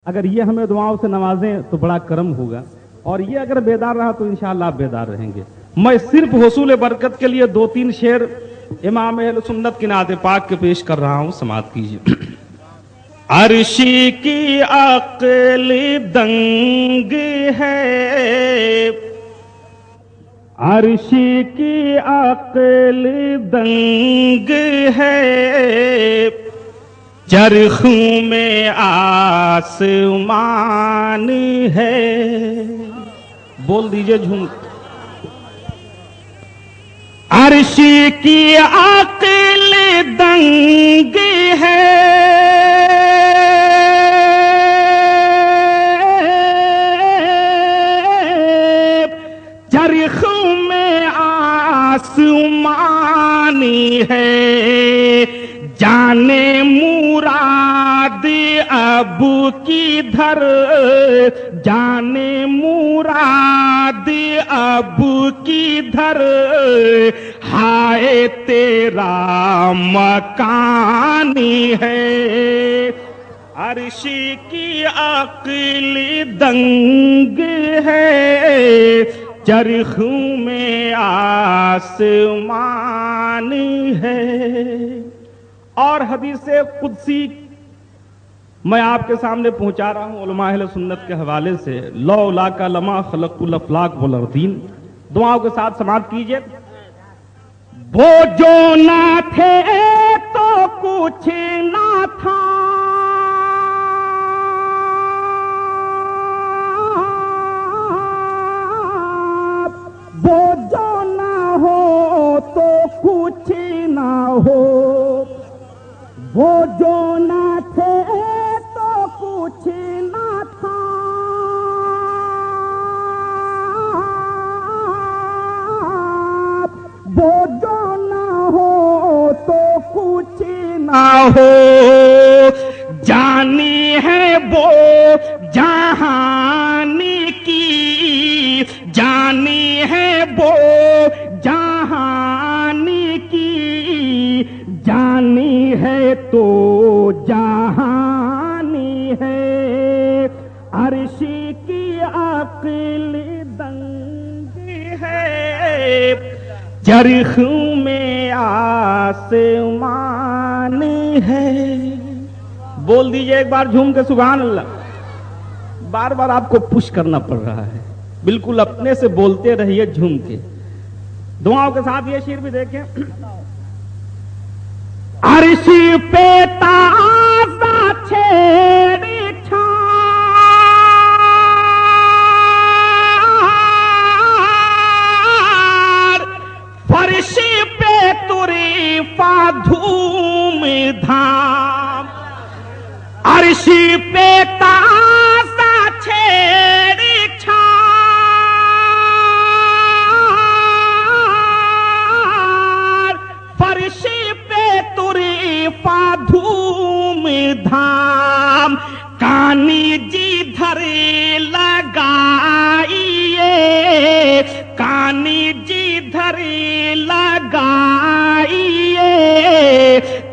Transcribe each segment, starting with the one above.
اگر یہ ہمیں دعاؤں سے نوازیں تو بڑا کرم ہوگا، اور یہ اگر بیدار رہا تو انشاءاللہ آپ بیدار رہیں گے۔ میں صرف حصول برکت کے لیے 2-3 شعر امام اہل سنت کی نعت پاک کے پیش کر رہا ہوں، سماعت کیجیے۔ عرشی کی عقل دنگ ہے، عرشی کی عقل دنگ ہے، چرخوں میں آسمان ہے۔ بول دیجئے جھوم۔ عرشی کی عقل دنگ ہے، چرخوں میں آسمان ہے، جانے مراد اب کدھر، جانے مراد اب کدھر، ہائے تیرا مکان ہے۔ عرشی کی عقل دنگ ہے، چرخوں میں آسمان ہے۔ اور حدیث قدسی میں آپ کے سامنے پہنچا رہا ہوں علماء اہل سنت کے حوالے سے، لولا کا لما خلق الافلاق والارضین۔ دعاؤں کے ساتھ سماعت کیجئے۔ وہ جو نہ تھے تو کچھ نہ تھا، وہ جو نہ ہو تو کچھ نہ ہو، وہ جو نہ تھے تو کچھ نہ تھا، وہ جو نہ ہو تو کچھ نہ ہو، جانی ہے وہ جہانی کی، جانی ہے وہ جہانی کی، جانی ہے تو جہانی ہے۔ عرشی کی عقل دنگ ہے، چرخوں میں آسمان ہے۔ بول دیجئے ایک بار جھوم کے سبحان اللہ۔ بار بار آپ کو پش کرنا پڑ رہا ہے، بالکل اپنے سے بولتے رہیے جھوم کے۔ دعاؤں کے ساتھ یہ شعر بھی دیکھیں۔ عرشی پہ تازہ چھیڑ چھاڑ، فرشی پہ طریفہ دھوم دھام، عرشی پہ تازہ چھیڑ چھاڑ، فرشی پہ طریفہ دھوم دھام، کانی جدھر لگائیے، کانی جدھر لگائیے،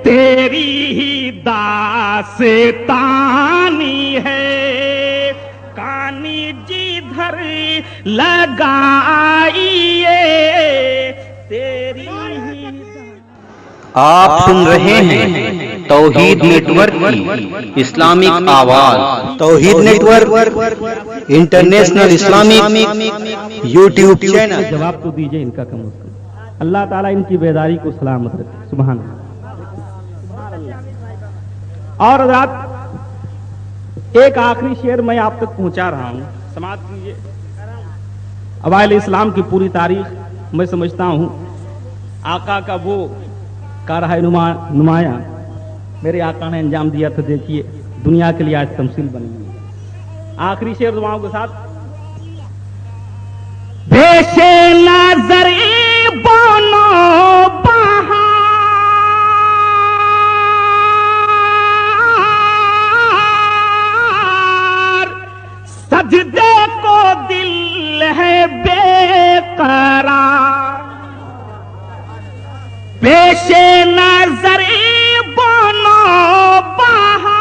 تیری ہی داستانی ہے، کانی جدھر لگائیے، تیری ہی۔ آپ سن رہے ہیں توحید نیٹ ورک کی اسلامک آواز۔ Tawheed network international Islamic YouTube channel. جواب تو دیجئے ان کا کم از کم۔ اللہ تعالیٰ ان کی بیداری کو سلامت رکھے، سبحان اللہ۔ اور حضرات ایک آخری شعر میں آپ تک پہنچا رہا ہوں، سماعت کیجئے۔ اوائل اسلام کی پوری تاریخ میں سمجھتا ہوں آقا کا وہ کارہائے نمایاں میرے آقا نے انجام دیا تھا، دیکھیے دنیا کے لیے آج تمثیل بنی ہوئی ہے۔ آخری شعر دعاؤں کے ساتھ۔ پیش نظر بونو بہار، سجدے کو دل ہے بے قرار، پیش نظر بونو بہار،